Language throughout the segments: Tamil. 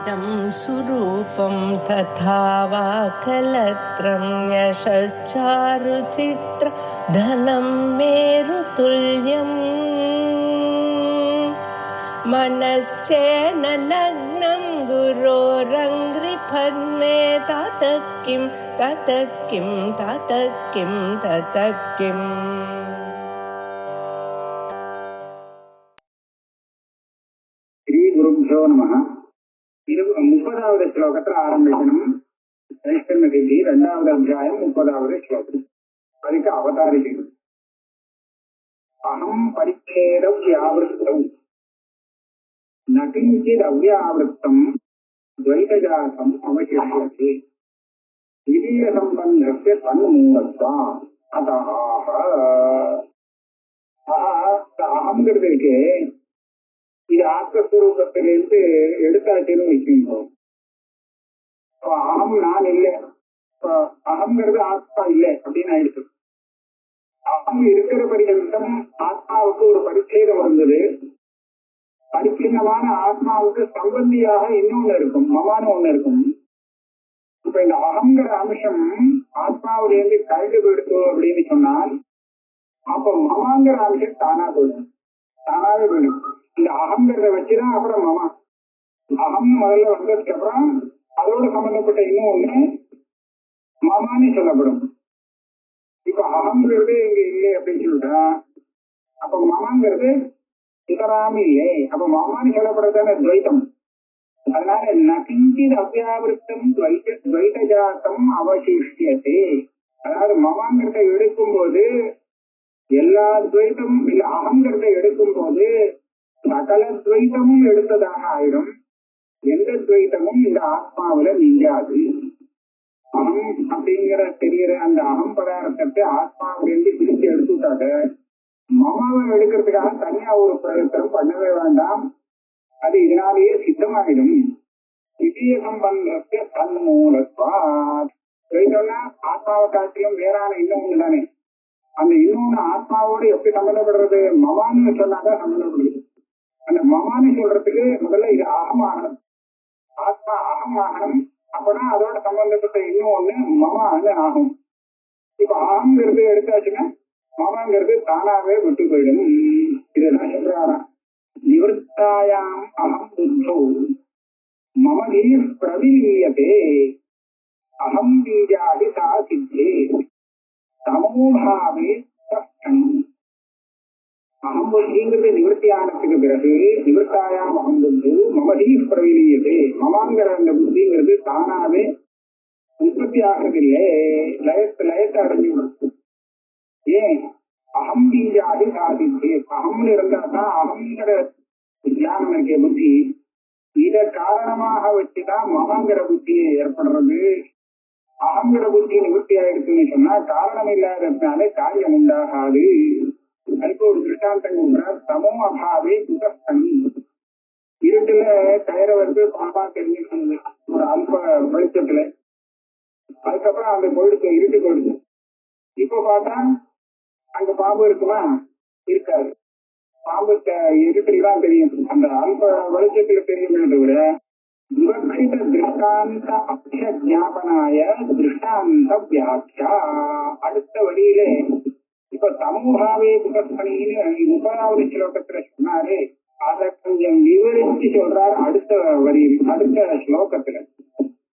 इदं सुरूपं तथा वा कलत्रं यशश्चारुचित्र धनं मेरुतुल्यम् मनश्चेन लग्नं गुरोरङ्घ्रिपद्मे ततः किं ततः किं ततः किं ततः किम्. श्री गुरुभ्यो नमः. 30வது ஸ்லோகத்துல ஆரம்பிக்கணும். வைஷ்ணவ விதி 2வது அத்தியாயம் 30வது ஸ்லோகம். அதுக்கு அவதாரிக்கணும். அகம் பரிச்சேதம் வியாவிருத்தம் நகிஞ்சித் அவ்யாவிருத்தம் துவைதஜாதம் அவசிஷ்யதே விதீய சம்பந்தஸ்ய தன்மூலத்வாத் அதஹ. அகங்கிறது இருக்கு, இது ஆத்மஸ்வரூபத்திலிருந்து எடுத்தாச்சுன்னு வச்சுக்கோம். அகம் நான் இல்லை, அகங்கிறது ஆத்மா இல்லை அப்படின்னு ஆயிடுச்சு. அகம் இருக்கிற பரியந்தம் ஆத்மாவுக்கு ஒரு பரிச்சேதம் வந்தது. பரிச்சின்னமான ஆத்மாவுக்கு சம்பந்தியாக இன்னொன்னு இருக்கும், மமான ஒண்ணு இருக்கும். இப்ப இந்த அகங்கிற அம்சம் ஆத்மாவிலேருந்து கழிந்து போயிடுச்சு அப்படின்னு சொன்னால் அப்ப மமாங்கிற அம்சம் தானா போயிடும், தானாவே போயிடும். இந்த அகங்கிறத வச்சுதான் அப்புறம் மமா, அகம் முதல்ல வந்ததுக்கு அப்புறம் அதோடு சம்பந்தப்பட்ட இன்னும் ஒண்ணு மமான்னு சொல்லப்படும். இப்ப அகங்கிறது இங்க இல்லை அப்படின்னு சொல்லிட்டா அப்ப மமாங்கிறது இதராமி இல்லை, அப்ப மமான்னு சொல்லப்படுறதான துவைத்தம். அதனால நகிஞ்சித் அவ்யாவிருத்தம் துவைதஜாத்தம் அவசிஷ்யதே. அதாவது மமாங்கிறத எடுக்கும் போது எல்லா துவைத்தம் இல்ல, அகங்கிறத எடுக்கும் போது சகல துவைத்தமும் எடுத்ததாக ஆயிடும். எந்த துவைத்தமும் இந்த ஆத்மாவில நீங்காது. அகம் அப்படிங்கிற தெரிகிற அந்த அகம் பதார்த்தத்தை ஆத்மாவிலிருந்து பிரிச்சு எடுத்துட்டாங்க. மமாவை எடுக்கிறதுக்காக தனியா ஒரு பிரயத்தனம் பண்ணவே வேண்டாம், அது இதனாலேயே சித்தமாயிடும். விதீய சம்பந்தத்தை தன்மூலத்வாத். ஆத்மாவை காட்டிலும் வேறான இன்னொன்னு தானே, அந்த இன்னொன்னு ஆத்மாவோடு எப்படி சம்பந்தப்படுறது? மமான்னு சொன்னாதான் சம்பந்தப்படுது. அந்த மமான்னு சொல்றதுக்கு முதல்ல இது அகமாகணும், ஆத்மா அகமாகணும். அப்பனா அதோட சம்பந்தப்பட்ட இன்னும் ஒண்ணு மமான்னு ஆகும். இப்ப அகங்கிறது எடுத்தாச்சுன்னா மமாங்கிறது தானாவே விட்டு போயிடும். இதெல்லாம் சொல்றாராம். நிவர்த்தாயாம் அகம் புத்தோ மமதி பிரவிலீயதே அகம் பீஜாதி சா சித்தே சமூகாவே அகம் புத்திங்கிறது நிவர்த்தி ஆனதுக்கு பிறகு நிவர்த்தாயாம் அகம் புத்து மமதி பிரவிலீயதே, மமாங்கிற அந்த புத்திங்கிறது தானாவே உற்பத்தி ஆகிறதில்லை, லயத்தை அடைஞ்சு. ஏன்? அகம் பீஜாதி சாதித்தே. அகம்னு இருந்தா தான் அகங்கிற தியானம் இருக்க புத்தி, இத காரணமாக வச்சுதான் மமங்கிற புத்தி ஏற்படுறது. அகங்கிற புத்தி நிவர்த்தி ஆயிடுச்சுன்னு சொன்னா காரணம் இல்லாததுனால காரியம் உண்டாகாது. அதுக்கு ஒரு திருஷ்டாந்தம் கொடுக்கிறார். சமோ அபாவே குதஸ்தனி. இருட்டுல கயிறை வந்து பாம்பா தெரிஞ்சுக்கணும் ஒரு அல்ப வெளிச்சத்துல. அதுக்கப்புறம் அந்த போயிடுச்சு, இருட்டு போயிடுச்சு. இப்ப பார்த்தா அங்க பாம்பு இருக்குமா? இருக்காது. பாம்பு இருட்டுலாம் தெரியும், அந்த அல்ப வெளிச்சத்துல தெரியுமே தவிர விவக்ஷித திருஷ்டாந்த அக்ஷ ஜாபனாய திருஷ்டாந்த வியாக்கியா. அடுத்த வழியிலே இப்ப சமூகாவே குபஸ்தனின்னு 30வது ஸ்லோகத்துல சொன்னாரு, அதை கொஞ்சம் விவரிச்சு சொல்றாரு அடுத்த வரியில், அடுத்த ஸ்லோகத்துல.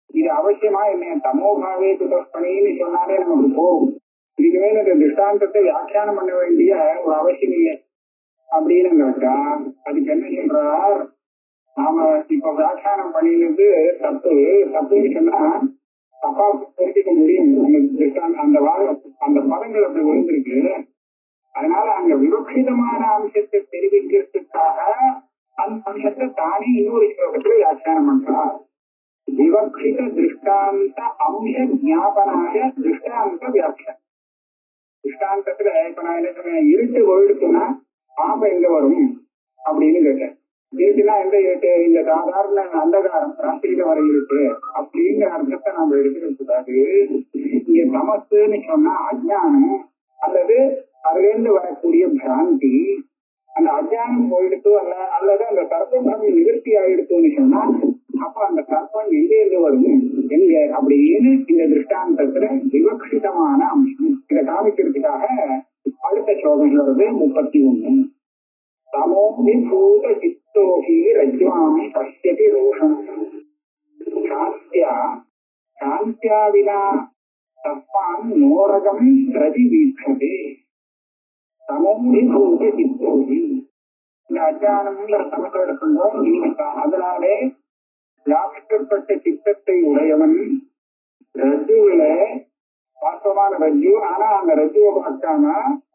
இது அவசியமா என்ன? தமோபாவே குபஸ்தனின்னு சொன்னாலே நமக்கு போகும். இதுக்கு மேல இந்த திருஷ்டாந்தத்தை வியாக்கியானம் பண்ண வேண்டிய ஒரு அவசியம் இல்லை அப்படின்னு கேட்டா அதுக்கு என்ன சொல்றார்? நாம இப்ப வியாக்கியானம் பண்ணினது தப்புன்னு சொன்னா தப்பா தெரிஞ்சுக்க முடியும். அந்த பதங்கள் அப்படி விழுந்திருக்கு. அதனால அங்க விவக்ஷிதமான அம்சத்தை தெரிவிக்கிறதுக்காக அந்த அம்சத்தை தானே இன்னொரு ஸ்லோகத்துல வியாக்கியானம் பண்றார். விவக்ஷித திருஷ்டாந்த அம்ச ஞாபனாய திருஷ்டாந்த வியாக்கியம். திருஷ்டாந்தத்துல இப்ப நான் என்ன சொன்னேன், இருட்டு போயிடுச்சுன்னா பாம்பு எங்க வரும் அப்படின்னு கேட்டேன். இருட்டுனா எந்த இருட்டு? இந்த சாதாரண அந்தகாரம், ராத்திரியில வர இருட்டு அப்படிங்கிற அர்த்தத்தை நம்ம எடுத்துக்க கூடாது. இங்க தமசுன்னு சொன்னா அஜ்ஞானம் அல்லது அதுல இருந்து வரக்கூடிய பிராந்தி. அந்த அஜ்ஞானம் போயிடுத்து அல்லது அந்த சர்வபிரம நிவர்த்தி ஆயிடுத்துன்னு சொன்னா அப்ப அந்த சர்ப்பம் எங்கேருந்து வரும் எங்க அப்படின்னு இந்த திருஷ்டாந்தத்துல விவக்ஷிதமான அம்சம் இதை காமிக்கிறதுக்காக அடுத்த ஸ்லோகம் வருது 31. தமோமி பூத சித்தோகி ரஜ்வாமி பஷ்யதி ரோஷம் சாந்தியா வினா தப்பான் நோரகம் ரதி வீட்சதே. தமோமி பூத சித்தோகி இந்த அஜானம்ங்கிற சமத்தை எடுக்கின்றோம். அதனாலே வியாபிக்கப்பட்ட சித்தத்தை உடையவன் ரஜுவில வாஸ்தவமான ரஜு. ஆனா அந்த ரஜுவை பார்க்காம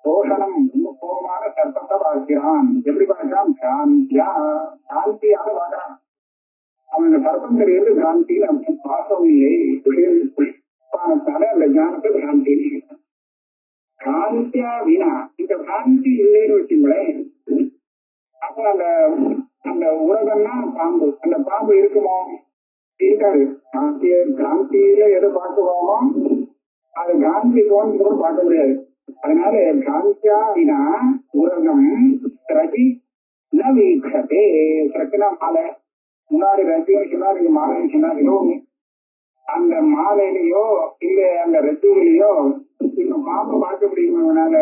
ரோஷனம் கோபமான சர்ப்பத்தை பார்க்கிறான். எப்படி பார்க்கிறான்? சாந்தியாக பார்க்கிறான். அவன் இந்த சர்ப்பம் தெரியுது சாந்தின்னு அர்த்தம். வாசம் இல்லை புஷ்பானத்தால அந்த ஞானத்தை சாந்தி. சாந்தியா வீணா இந்த சாந்தி இல்லைன்னு வச்சுங்களேன். அப்ப அந்த அந்த உலகம்னா பாம்பு. அந்த பாம்பு இருக்குமோ? இருக்காது. காந்தியில எதை பார்க்குவோமோ அது காந்தி தோன்று கூட பார்க்க முடியாது. அதனால காந்தியா உலகம் ரஜி ந வீட்சதே. சரக்குனா மாலை. முன்னாடி ரஜின்னு சொன்னா நீங்க மாலைன்னு சொன்னாங்களோ அந்த மாலையிலயோ இல்ல அந்த ரஜுவிலையோ இப்ப பாம்பு பார்க்க முடியுமா? அவனால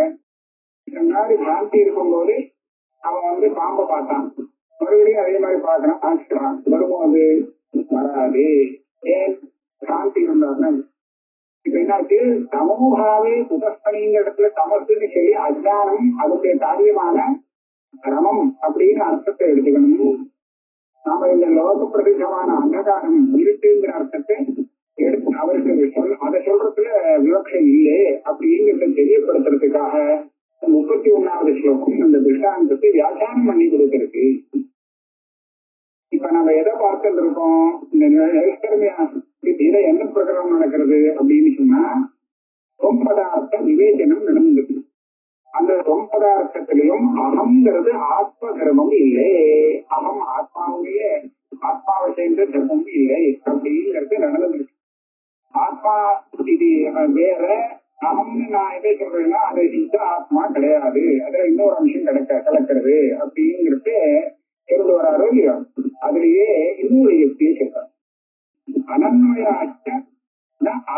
முன்னாடி காந்தி இருக்கும்போது அவன் பாம்பை பார்த்தான். மறுபடியும் அதே மாதிரி பார்க்கணும் ஆசிக்கிறான். வரும்போது வராது. ஏன்? சாந்தி இருந்தாருன்னு. இப்ப என்னாச்சு? தமோபாவே புதஸ்தனிங்கிற இடத்துல தமசுன்னு சொல்லி அஜானம் அதனுடைய காரியமான கிரமம் அப்படின்னு அர்த்தத்தை எடுத்துக்கணும். நாம இந்த லோக பிரதேசமான அந்தகாரம் இருட்டுங்கிற அர்த்தத்தை எடுத்து அவருக்கு அதை சொல்றதுல விவக்ஷம் இல்லை அப்படிங்கிறத தெரியப்படுத்துறதுக்காக 31வது ஸ்லோகம் அந்த திருஷ்டாந்தத்தை வியாக்கியானம் பண்ணி கொடுத்திருக்கு. இப்ப நம்ம எதை பார்த்துட்டு இருக்கோம்? இந்த என்ன பிரகடனம் நடக்கிறது அப்படின்னு சொன்னா தொம்பதார்த்த விவேச்சனம் நடந்திருக்கு. அந்த தொம்பதார்த்தத்திலையும் அகங்கிறது ஆத்ம தர்மம் இல்லை. அகம் ஆத்மாவை சேர்ந்த தர்மம் இல்லை அப்படிங்கிறது நடந்திருக்கு. ஆத்மா இது வேற. அகம்னு நான் எதை சொல்றேன்னா அது இந்த ஆத்மா கிடையாது. அதுல இன்னொரு அம்சம் கலக்கிறது அப்படிங்கிறது சொல்ல வராரோ இல்லையோ. அதுலயே இன்னொரு யுக்தியை சொல்றாரு. அனன்மயாச்ச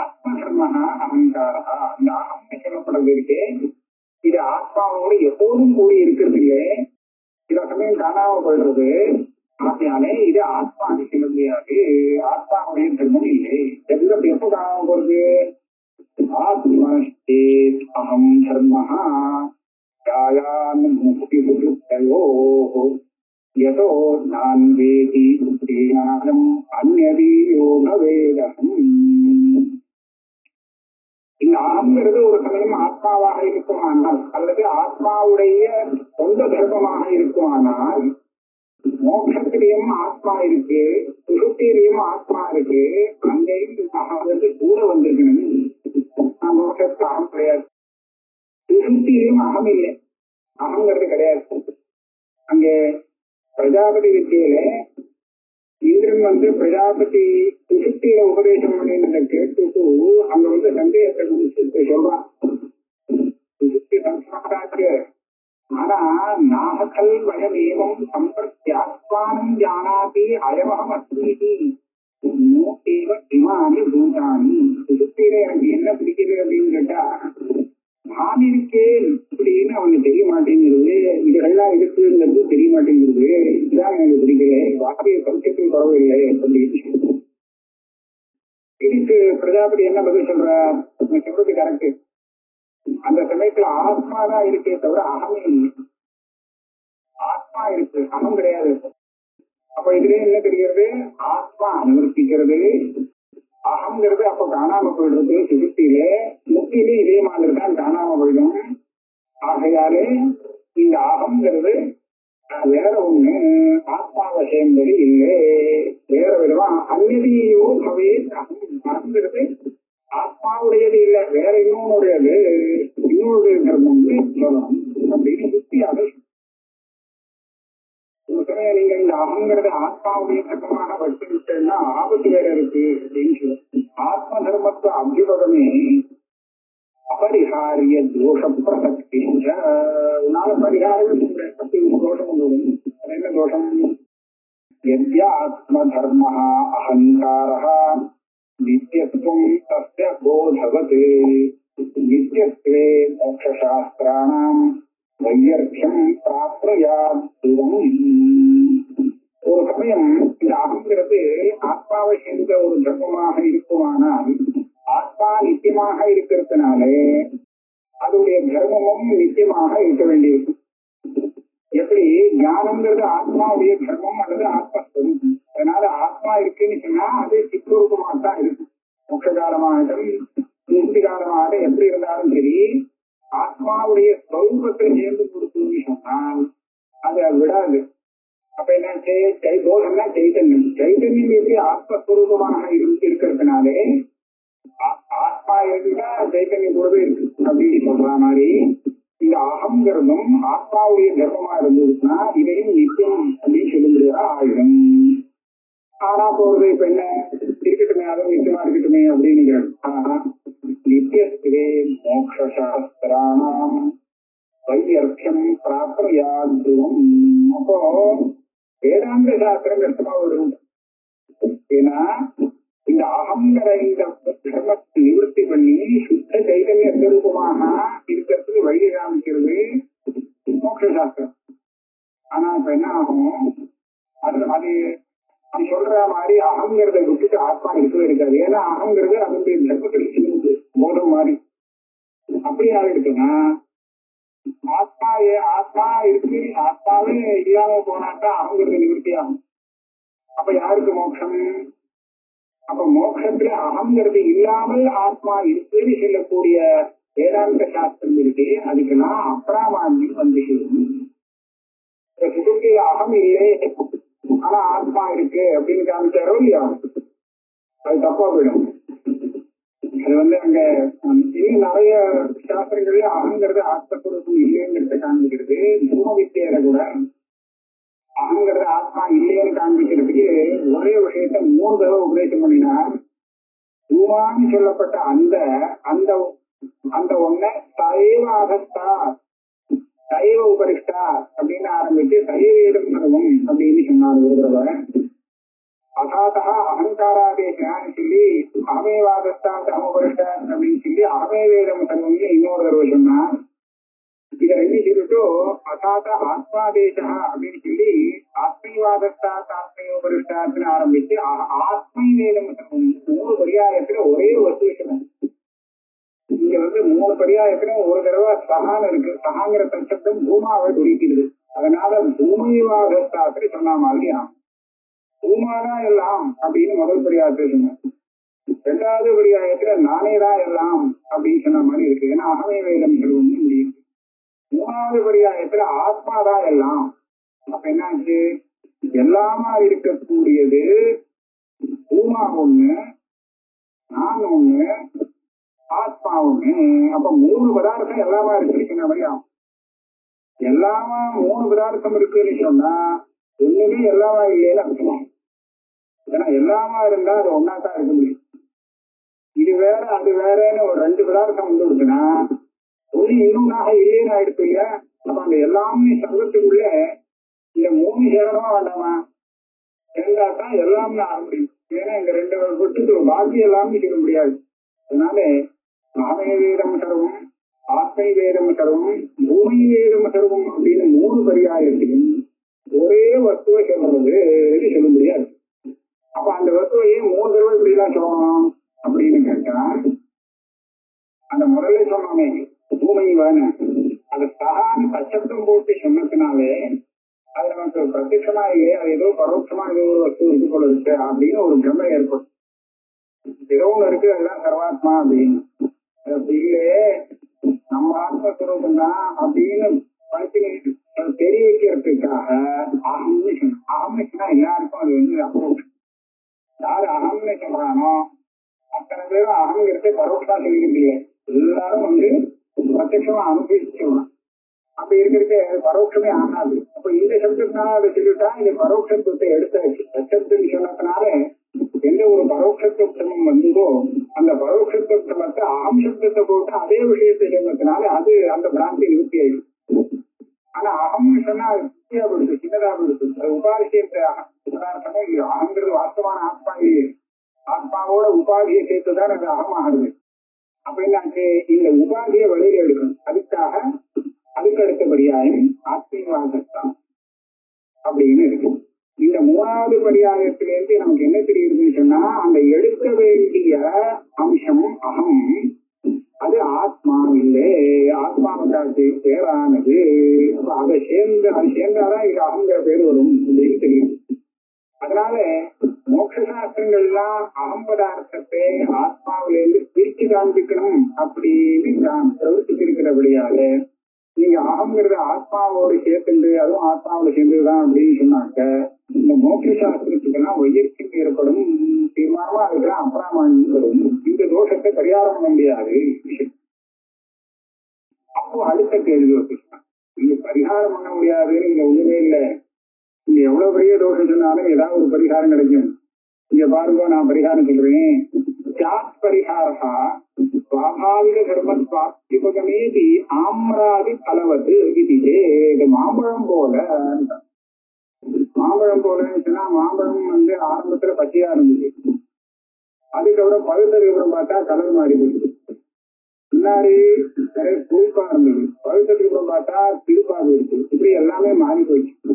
ஆத்ம தர்மஹா அகங்காரா. அந்த அகம்னு சொல்லப்படுறது இருக்கே இது ஆத்மாவோடு எப்போதும் கூடி இருக்கிறது இல்லை. சில சமயம் காணாம போயிடுறது. அதனாலே இது ஆத்மான்னு சொல்ல முடியாது. ஆத்மாவுடைய தர்மம் இல்லை. எப்ப காணாம போறது? ஆத்மஸ்தேத் அகம் தர்மஹ யாயான் முக்திபுத்தயோ யதோ நான் வேதி ஞானம் அந்யதி யோக வேதம். இந்த அகங்கிறது ஒரு சமயம் ஆத்மாவாக இருக்குமானால் அல்லது ஆத்மாவுடைய சொந்த தர்மமாக இருக்குமானால் மோட்சத்திலையும் ஆத்மா இருக்கு, சுருத்திலையும் ஆத்மா இருக்கு. அங்கேயும் அகம் கூட வந்திருக்கணும். மோட்சத்துக்கு அகம் கிடையாது. சுருத்திலையும் அகம் இல்லை. அகங்கிறது கிடையாது. அங்கே பிரஜாபதி வித்தியில இந்திரன் பிரஜாபதி சுருத்தியில உபதேசம் பண்ணினதை கேட்டுட்டு அங்க சந்தேகத்தை குறிச்சு சொல்றான். சுருத்தி சம்ஸ்காராச்சு. ஆனா நாகல் வயமேவம் சம்பிரத்யாத்மானம் ஜானாதி அயமகம் அஸ்மீதி இமானி பூதானி. சுருத்தியில எனக்கு என்ன பிடிக்கிறது அப்படின்னு கேட்டா நான் இருக்கேன் அப்படின்னு அவனுக்கு தெரிய மாட்டேங்கிறது. இதெல்லாம் இருக்குங்கிறது தெரிய மாட்டேங்கிறது. இதுதான் எனக்கு பிடிக்கல. வாக்கிய சௌக்கியத்தில் குறவில்லை அப்படின்னு இதுக்கு பிரஜாபதி என்ன பதில் சொல்ற? சொல்றது கரெக்ட். அந்த சமயத்துல ஆத்மாதான் இருக்கே தவிர அகமே இல்லை. ஆத்மா இருக்கு, அகம் கிடையாது. அப்ப இதுல என்ன தெரிகிறது? ஆத்மா அனுவர்த்திக்கிறது. அகங்கிறது அப்ப காணாம போயிடுறது. சுருத்தியில முக்தியிலே இதே மாதிரி தான் காணாம போயிடும். ஆகையாலே இந்த அகங்கிறது வேற ஒண்ணு ஆத்மாவை சேர்ந்தது இல்லை. வேற விதமா அந்நிதியோ அவே அகங்கிறது ஆத்மாவுடையது இல்லை, வேற இன்னொன்னுடையது. இன்னொரு தர்மம் சொல்லணும் அப்படின்னு யுக்தியாக நீங்க இந்த அகங்கிறது ஆத்மாவுடைய தர்மமாக வச்சுக்கிட்டேன்னா ஆபத்து வேற இருக்கு அப்படின்னு சொல்லு. ஆத்ம தர்மத்துவ அபிபகமே அபரிகாரிய தோஷ பிரசக்தி. உன்னால பரிகாரம் தோஷம். அது என்ன தோஷம்? यद्यात्मधर्मः अहङ्कारः नित्यत्वं तस्य बोधवत् नित्यत्वे मोक्षशास्त्राणां वैयर्थ्यं प्राप्नुयात् ध्रुवम्. ஒரு சமயம் இந்த அகங்கிறது ஆத்மாவை சேர்ந்த ஒரு தர்மமாக இருக்குமானால் ஆத்மா நித்தியமாக இருக்கிறதுனாலே அதனுடைய தர்மமும் நித்தியமாக இருக்க வேண்டியிருக்கு. எப்படி ஞானம்ங்கிறது ஆத்மாவுடைய தர்மம் அல்லது ஆத்மஸ்வரூபம். அதனால ஆத்மா இருக்குன்னு சொன்னா அது சித்ரூபமாக தான் இருக்கு. மோட்சகாலமாகட்டும் முக்தி காலமாகட்டும் எப்படி இருந்தாலும் சரி ஆத்மாவுடைய ஸ்வரூபத்தை சேர்ந்து கொடுத்துன்னு சொன்னால் அதை விடாது. அப்ப என்னாச்சு போதம்னா சைத்தன்யம். சைத்தன்யம் எப்படி ஆத்மஸ்வரூபமாக இருக்கிறதுனாலே ஆத்மா இருந்தா சைத்தன்யம் கூடவே இருக்கு அப்படின்னு சொல்ற மாதிரி இந்த அகங்கிறதும் ஆத்மாவுடைய தர்மமா இருந்ததுன்னா இதையும் நித்தியம் அப்படின்னு சொல்ல முடியாதா ஆயுதம். ஆனா போறது இப்ப என்ன இருக்கட்டுமே அதுவும் நித்தியமா இருக்கட்டுமே அப்படின்னு நித்தியத்திலே மோக்ஷாஸ்திராணாம் வையர்த்தியம் பிராப்னுயாத் த்ருவம். அப்போ வேதாந்த சாஸ்திரம் கஷ்டமா வரும். ஏன்னா இந்த அகங்கிற இந்த தர்மத்தை நிவர்த்தி பண்ணி சுத்த சைதன்ய ஸ்வரூபமாக இருக்கிறதுக்கு வழி காமிக்கிறது மோட்ச சாஸ்திரம். ஆனா இப்ப என்ன ஆகும், அது சொல்ற மாதிரி அகங்கிறத விட்டுட்டு ஆத்மா இருக்கவே இருக்காது. ஏன்னா அகங்கிறது அதனுடைய தர்மத்தை போதம் மாதிரி அப்படி ஆகிடுச்சுன்னா ஆத்மா இருக்கு, ஆத்மாவே இல்லாம போனாக்கா அகங்கிறது நிவர்த்தி ஆகும். அப்ப யாருக்கு மோட்சம்? அப்ப மோட்சத்துல அகங்கிறது இல்லாமல் ஆத்மா இருக்குன்னு சொல்லக்கூடிய வேதாந்த சாஸ்திரம் இருக்கு. அதுக்கெல்லாம் அப்ராமான்யம் வந்து சுருக்கி அகம் இல்லை ஆனா ஆத்மா இருக்கு அப்படின்னு காமிச்சாரோ இல்லையா, அது தப்பா போயிடும். அது அங்க இன்னும் நிறைய சாஸ்திரங்கள்ல அகங்கிறது ஆத்மஸ்வரூபம் இல்லைங்கிறத காண்பிக்கிறது. பூம வித்தியில கூட அகங்கிறது ஆத்மா இல்லைன்னு காண்பிக்கிறதுக்கு ஒரே விஷயத்த 3 தடவை உபதேசம் பண்ணினார். பூமான்னு சொல்லப்பட்ட அந்த அந்த அந்த ஒன்ன சைவ அகஸ்தா சைவ உபரிஷ்டா அப்படின்னு ஆரம்பிச்சு சைவேதம் சர்வம் அப்படின்னு சொன்னார் ஒரு தடவை. அசாதா அகங்காராதேசான்னு சொல்லி அகமேவாதஸ்தா சமபரிஷ்டா அப்படின்னு சொல்லி அகமேவேதம் சர்வம்னு இன்னொரு தடவை சொன்னார். இதை ரெண்டு சொல்லிட்டு அசாத ஆத்மாதேசா அப்படின்னு சொல்லி ஆத்மீவாதஸ்தா ஆத்மயோபரிஷ்டான்னு ஆரம்பிச்சு ஆத்மீவேதம் சர்வம் 3 பரியாயத்துல ஒரே வசூல். இங்க 3 பரியாயத்துல ஒரு தடவை சகான்னு இருக்கு. சகாங்கிற சப்தம் பூமாவை குறிக்கிறது. அதனால பூமிவாதஸ்தாத்திரி சொன்ன மாதிரி பூமாதான் எல்லாம் அப்படின்னு முதல் பரியாயத்துல சொன்னார். 2வது பரியாயத்துல நானேதான் எல்லாம் அப்படின்னு சொன்ன மாதிரி இருக்கு. ஏன்னா அகமே வேதம் சொல்லுவோம்னு முடியுது. 3வது பரியாயத்துல ஆத்மாதான் எல்லாம். அப்ப என்னாச்சு, எல்லாமா இருக்கக்கூடியது பூமா ஒண்ணு, நான் ஒண்ணு, ஆத்மா ஒண்ணு. அப்ப 3 பதார்த்தம் எல்லாமா இருக்கு சொன்ன மாதிரி ஆகும். எல்லாமா 3 பதார்த்தம் இருக்குன்னு சொன்னா ஒண்ணுமே எல்லாமா இல்லைன்னு அர்த்தம். ஏன்னா எல்லாமா இருந்தா அது ஒன்னாதான் இருக்க முடியும். இது வேற அது வேறன்னு ஒரு 2 பதார்த்தம் வந்துருச்சுன்னா ஒண்ணு இன்னொன்னாக இல்லைன்னு ஆயிடுச்சு இல்லையா. அப்ப அந்த எல்லாமே சர்வத்துக்குள்ள இந்த 3 சேரணுமா வேண்டாமா? சேர்ந்தாதான் எல்லாமே ஆக முடியும். ஏன்னா இந்த 2 விட்டுட்டு பாக்கி எல்லாமே சொல்ல முடியாது. அதனால ஆமை வேதம் சர்வம், ஆத்மை வேதம் சர்வம், பூமி வேதம் சர்வம் அப்படின்னு 3 பரியாயத்தையும் ஒரே வஸ்துவை சொல்றது சொல்ல முடியாது. அப்ப அந்த வஸ்துவையே 3 தடவை இப்படிலாம் சொல்லணும் அப்படின்னு கேட்டா அந்த முதல்ல சொன்னோமே பூமி வேண அது சகான்னு சச்சப்தம் போட்டு சொன்னதுனாலே அது நமக்கு பிரத்யட்சமா இல்லையே, அது ஏதோ பரோட்சமா ஏதோ ஒரு வஸ்து இருக்கு போல இருக்கு அப்படின்னு ஒரு பிரமை ஏற்படும். ஏதோ ஒண்ணு இருக்கு அதுதான் சர்வாத்மா அப்படின்னு. அப்படி இல்லையே நம்ம ஆத்மஸ்வரூபம் தான் அப்படின்னு தெரிய வைக்கிறதுக்காக அகம்னா எல்லாருக்கும் அது அப்ரோச். யாரு அகம்னு சொல்றானோ அத்தனை பேரும் அகங்கிறத பரோட்சமா சொல்லிக்கிறது இல்லையா, எல்லாரும் பிரத்யட்சமா அனுபவிச்சு சொல்லலாம். அப்படி இருக்கிறது பரோட்சமே ஆகாது. அப்ப இந்த சப்தத்தினால அதை சொல்லிட்டா இந்த பரோட்சத்துவத்தை எடுத்தாச்சு. சப்தம் சொன்னதுனால எந்த ஒரு பரோட்சத்துவம் வந்ததோ அந்த பரோட்சத்துவத்தை அகம் சப்தத்தை போட்டு அதே விஷயத்தை சொன்னதுனால அது அந்த பிராந்தி நிவர்த்தி ஆயிடுச்சு. ஆனா அகம்னு சொன்னா அது சின்னதா போயிடுச்சு. அது உபாசிய அகங்கிறது வாஸ்தவான ஆத்மா இல்லையே, ஆத்மாவோட உபாதியை சேர்த்துதான் அது அகமாகிறது. அப்ப என்னாச்சு, இந்த உபாதியை வெளியில எடுக்கணும். அதுக்கு அடுத்தபடியாயும் ஆத்மீவாதத்தான் அப்படின்னு இருக்கு. இந்த மூணாவது பரியாயத்திலிருந்து நமக்கு என்ன தெரியுதுன்னு சொன்னா, அந்த எடுக்க வேண்டிய அம்சம் அகம், அது ஆத்மா இல்லை, ஆத்மாவுக்கு பேரானது. அதை சேர்ந்தாதான் இது அகங்கிற பேர் வரும் அப்படின்னு தெரியுது. அதனால மோட்ச சாஸ்திரங்கள்லாம் அகம் பதார்த்தத்தை ஆத்மாவிலிருந்து பிரிச்சு காண்பிக்கணும் அப்படின்னு நான் பிரவர்த்திச்சிருக்கிறபடியால நீங்க அகங்கிறத ஆத்மாவோடு சேர்த்துண்டு அதுவும் ஆத்மாவோட சேர்ந்துதான் அப்படின்னு சொன்னாக்க இந்த மோட்ச சாஸ்திரத்துக்கெல்லாம் வயிற்று ஏற்படும் தீர்மானமா அதுக்கெல்லாம் அப்ராமான்யம் வரும். இந்த தோஷத்தை பரிகாரம் பண்ண முடியாது விஷயம். அப்போ அடுத்த கேள்வி வச்சுக்கலாம், நீங்க பரிகாரம் பண்ண முடியாதுன்னு இங்க ஒண்ணுமே இல்லை, நீங்க எவ்வளவு பெரிய தோஷம் சொன்னாலும் ஏதாவது ஒரு பரிகாரம் கிடைக்கும். இங்க பாருங்க, நான் பரிகாரம் சொல்றேன். சாத் பரிகாரா சுவாபாவிக தர்ம சுவாப்திபகமேதி ஆம்ராதி பலவது இது மாம்பழம் போல. மாம்பழம் போலன்னு சொன்னா, மாம்பழம் ஆரம்பத்துல பச்சையா இருந்துச்சு, அதுக்கப்புறம் பழுத்ததுக்கு அப்புறம் பார்த்தா கலர் மாறி போயிடுச்சு. முன்னாடி நிறைய புளிப்பா இருந்தது, பழுத்ததுக்கு அப்புறம் பார்த்தா திருப்பா போயிடுச்சு. இப்படி எல்லாமே மாறி போயிடுச்சு.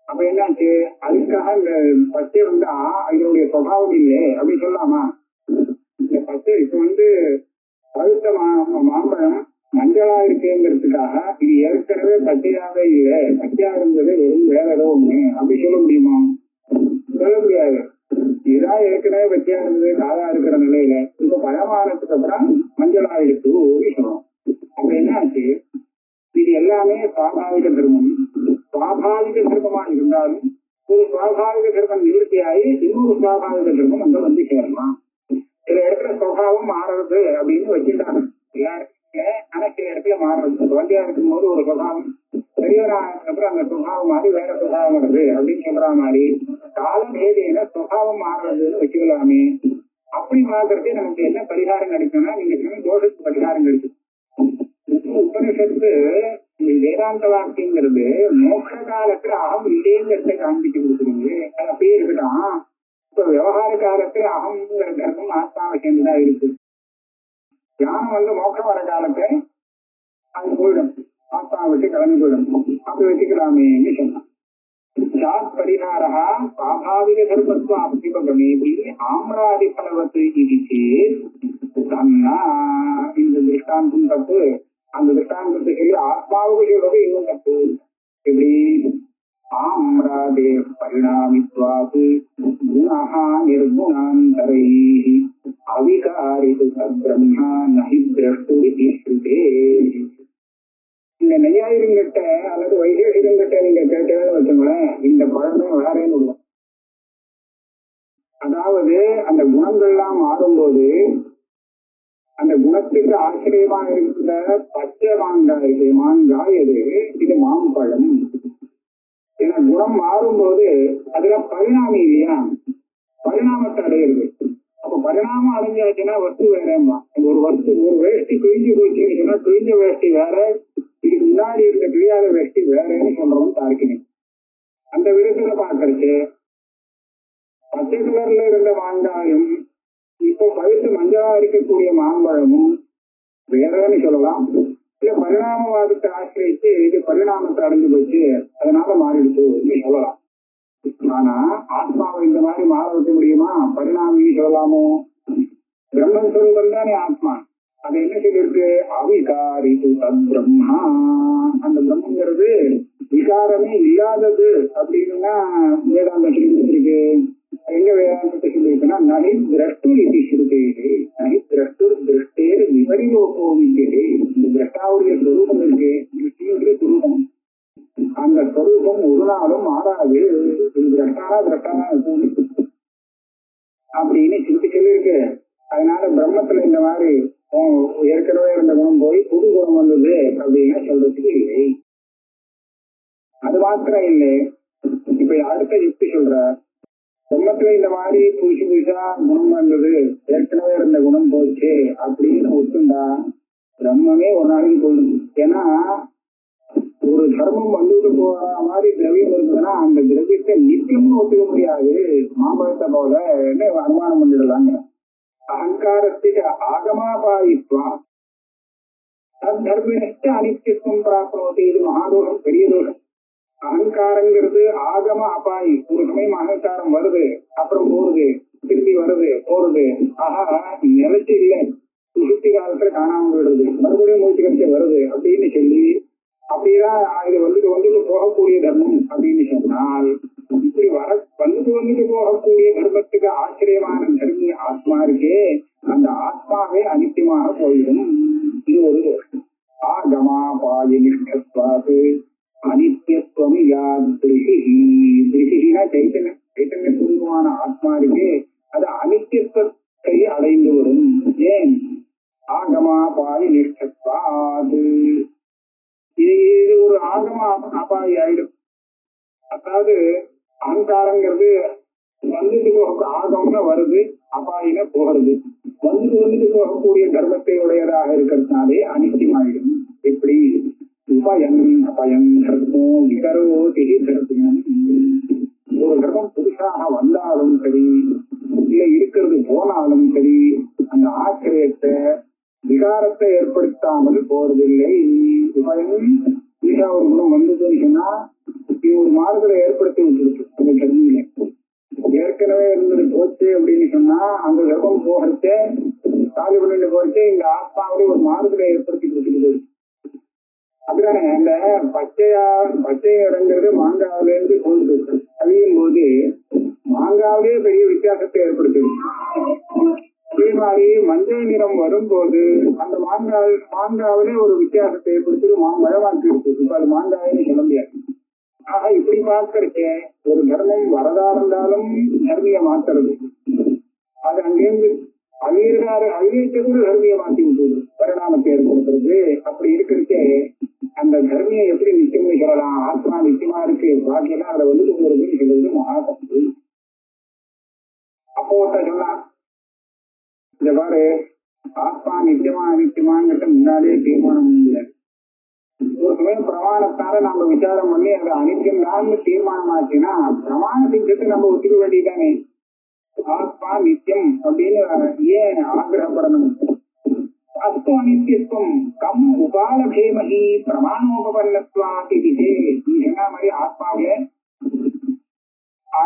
அப்ப என்னாச்சு, அதுக்காக இந்த பச்சை இதனுடைய சுபாவம் இல்லை அப்படின்னு சொல்லலாமா? இந்த பச்சை இப்ப பழுத்த மாம்பழம் மஞ்சளா இருக்குங்கிறதுக்காக இது ஏற்கனவே பச்சையாவே இல்லை, பச்சையா இருந்தது வெறும் வேற ஏதோ ஒண்ணு அப்படி சொல்ல முடியுமா? சொல்ல முடியாது. இதுதான் ஏற்கனவே பச்சையா இருந்தது காதா இருக்கிற நிலையில இப்ப பழமானதுக்கு அப்புறம் மஞ்சளா இருக்கு சொல்லணும். அப்ப என்னாச்சு, இது எல்லாமே சுவாபாவிக தர்மம். சுவாபாவிக தர்மமா இருந்தாலும் ஒரு சுவாபாவிக தர்மம் நிவர்த்தியாகி இன்னொரு சுவாபாவிக தர்மம் அங்க சேரலாம். சில இடத்துல சுவாவம் மாறுறது அப்படின்னு வச்சுட்டாங்க எல்லாருக்குமே. ஆனா சில இடத்துல மாறுறது, குழந்தையா இருக்கும் போது ஒரு சுவாவம், பெரியவராக அப்புறம் அந்த சுவாவம் மாறி வேற சுவாவம் வருது அப்படின்னு சொல்ற மாதிரி காலம் ஏதேன சுவாவம் மாறுறதுன்னு வச்சுக்கலாமே. அப்படி மாறுறதே நமக்கு என்ன பரிகாரம் கிடைக்கும்னா, நீங்க சொன்ன தோஷத்துக்கு பரிகாரம் கிடைக்கும். உபனிஷத்து வேதாந்த வாக்கியங்கிறது மோட்ச காலத்துல அகம் இல்லைங்கிறத காண்பிச்சு கொடுக்குறீங்க, அது அப்படியே இருக்கட்டும். இப்ப விவகார காலத்துல அகம்ங்கிறதும் ஆத்மாவை சேர்ந்துதான் இருக்கு. தியானம் மோட்சம் வர காலத்தை அது போயிடும், ஆத்மா விட்டு கிளம்பி போயிடும். அப்படி வச்சுக்கலாமேன்னு சொன்னான். சாத் பரிகாரா சுவாபாவிக தர்மத்துவ அப்திபகமேதி ஆம்ராதி பலவத்து இடிச்சு தன்னா. இந்த திருஷ்டாந்தம் தப்பு, அந்த திருஷ்டாந்தத்தை சொல்லி ஆத்மாவுக்கு சொல்றது இன்னும் தப்பு. எப்படி ஆம்ராதே பரிணாமித்வாது குணஹா நிர்குணாந்தரை அவிகாரிது சத்பிரம்மா நஹி திரஷ்டுரிதி ஸ்ருதே. இந்த நையாயிரங்கிட்ட அல்லது வைசேஷிகங்கிட்ட நீங்க கேட்டேன்னு வச்சுங்களேன், இந்த பழமே வேறேன்னு விடுவோம். அதாவது அந்த குணங்கள்லாம் மாறும்போது அந்த குணத்துக்கு ஆச்சரியமா இருக்கிற பச்சை மாங்காய் எது, இது மாம்பழம். ஏன்னா குணம் மாறும்போது அதுல பரிணாமம் இல்லையா, பரிணாமத்தை அடையிறது. அப்ப பரிணாமம் அடைஞ்சாச்சுன்னா வஸ்து வேறேம்மா. ஒரு வேஷ்டி கிழிஞ்சு போச்சுன்னு சொன்னா கிழிஞ்ச வேஷ்டி வேற, இதுக்கு முன்னாடி இருந்த கிழியாத வேஷ்டி வேறேன்னு சொல்றோம் தார்க்கினி. அந்த விதத்துல பாக்குறச்சு பச்சை கலர்ல இருந்த மாங்காயும் இப்போ பழுத்து மஞ்சளா இருக்கக்கூடிய மாம்பழமும் வேறன்னு சொல்லலாம். இல்ல பரிணாமவாதத்தை ஆசிரியச்சு இது பரிணாமத்தை அடைஞ்சு போச்சு அதனால மாறிடுச்சு சொல்லலாம். ஆனா ஆத்மாவை இந்த மாதிரி மாற வைக்க முடியுமா? பரிணாமின்னு சொல்லலாமோ? பிரம்மன் சொல்வன் தானே ஆத்மா. அது என்ன சொல்லிருக்கு? அவிகாரிது தத்பிரம்மா. அந்த பிரம்மங்கிறது விகாரமே இல்லாதது அப்படின்னா வேதாந்தம் சொல்லிருக்கு. எங்க வேதாந்தத்தை சொல்லியிருக்குன்னா நகி திரஷ்டு இது ஸ்ருதே, நகி திரஷ்டு திருஷ்டேர் விபரிலோகோவித்தே. இந்த திரஷ்டாவுடைய ஸ்வரூபம் இருக்கு, திருஷ்டியுடைய ஸ்வரூபம், அந்த ஸ்வரூபம் ஒரு நாளும் மாறாது. திரஷ்டானா அப்படின்னு சிரித்து சொல்லியிருக்கு. அதனால பிரம்மத்துல இந்த மாதிரி ஏற்கனவே இருந்த குணம் போய் புது குணம் வந்தது அப்படின்னு சொல்றதுக்கு இல்லை. அது மாத்திரம் இல்லை, இப்ப அடுத்த யுக்தி சொல்ற, பிரம்மத்துல இந்த மாதிரி புதுசா குணம் வந்தது, ஏற்கனவே இருந்த குணம் போச்சு அப்படின்னு ஒத்துண்டா பிரம்மமே ஒரு நாளைக்கு போயிடும். ஏன்னா ஒரு தர்மம் வந்துட்டு போற மாதிரி திரவியம் இருந்ததுன்னா அந்த திரவியத்தை நித்தியம்னு ஒத்துக்க முடியாது, மாம்பழத்தை போல அனுமானம் பண்ணிடலாங்க. அகங்காரத்துக்கு ஆகமாபாயித்வா தர்மினஷ்ட அனித்தியத்துவம் பிராப்னோதி. இது மகாதோஷம், பெரிய தோஷம். அகங்காரங்கிறது ஆகம அபாயி. ஒரு சமயம் அகங்காரம் வருது, அப்புறம் போறது, திரும்பி வருது, போறது. ஆஹா நிலைச்சு இல்லை, சுத்தி காலத்துல காணாம போயிடுது, மறுபடியும் மூச்சு கழிச்சு வருது அப்படின்னு சொல்லி அப்படிதான் இது வந்துட்டு வந்துட்டு போகக்கூடிய தர்மம் அப்படின்னு சொன்னால், இப்படி வந்துட்டு போகக்கூடிய தர்மத்துக்கு ஆச்சரியமான தர்மி ஆத்மா இருக்கே, அந்த ஆத்மாவே அனித்தியமாக போயிடும். இது ஒரு ஆகமாபாயினிஷ்டத்வாது அனித்தியத்துவம் யாதிருஷினா சைத்தன்யம், சைத்தன்ய சுரூபமான ஆத்மா இருக்கே அது அனித்தியத்துவத்தை அடைந்து வரும். ஏன்? ஆகமாபாயினிஷ்டத்வாது. இது ஒரு ஆகம அபாயி ஆயிடும். அதாவது அகங்காரங்கிறது வந்துட்டு போக ஆகம்னா வருது, அபாயின போகிறது. வந்துட்டு போகக்கூடிய தர்மத்தை உடையதாக இருக்கிறதுனாலே அனித்தியமாயிடும். எப்படி? உபயம் அபயம் தர்மம் விகரோதி தர்மம். ஒரு தர்மம் புதுசாக வந்தாலும் சரி, இல்ல இருக்கிறது போனாலும் சரி, அந்த ஆச்சரியத்தை விகாரத்தை ஏற்படுத்தாமல் போறதில்லை. உபயம் ஈஷா ஒரு குணம் வந்ததுன்னு சொன்னா இது ஒரு மாறுதலை ஏற்படுத்தி விட்டுருக்கு அந்த கல்வியில. ஏற்கனவே இருந்தது போச்சு அப்படின்னு சொன்னா அந்த கர்ப்பம் போகிறச்சே காலி பண்ணிட்டு போயிட்டு இந்த ஆத்மாவிலே ஒரு மாறுதலை ஏற்படுத்தி கொடுத்துட்டு. அதுதானே அந்த பச்சை இடங்கிறது மாங்காவில இருந்து கொண்டு அழியும் போது மாங்காவிலே பெரிய வித்தியாசத்தை ஏற்படுத்திடும். அதே மாதிரி மஞ்சள் நிறம் வரும்போது அந்த மாங்காவிலே ஒரு வித்தியாசத்தை ஏற்படுத்தி மாம்பழமாக்கி இருக்கு. இப்ப அது மாங்காயின்னு சொல்ல முடியாது. ஆக இப்படி பார்க்கறச்சே ஒரு தர்மம் வரதா இருந்தாலும் தர்மிய மாத்துறது, அது அங்கேருந்து அழியத்தை கூட தர்மிய மாத்தி விட்டுது, பரிணாமத்தை ஏற்படுத்துறது. அப்படி இருக்கிறச்சே அந்த தர்மியை எப்படி நிச்சயமே சொல்லலாம்? ஆத்மா நிச்சயமா இருக்கு, பாக்கியெல்லாம் அதை வந்துட்டு போறதுன்னு சொல்றது மகாசக்தி. அப்போ சொன்னா இந்த பாரு, ஆத்மா நிச்சயமா அனிச்சயமாங்கிட்ட முன்னாடியே தீர்மானம் முடியாது. ஒரு சமயம் பிரமாணத்தால நம்ம விசாரம் பண்ணி அது அனித்தியம் தான் தீர்மானம் ஆச்சுன்னா பிரமாணத்துக்கு நம்ம ஒத்துக்க வேண்டியதானே. ஆத்மா நித்தியம் அப்படின்னு ஏன் ஆகிரகப்படணும்? அஸ்து அனித்தியத்துவம் கம் உபாலபேமஹி பிரமாணோபபன்னத்வாதி. நீ சொன்ன மாதிரி ஆத்மாவில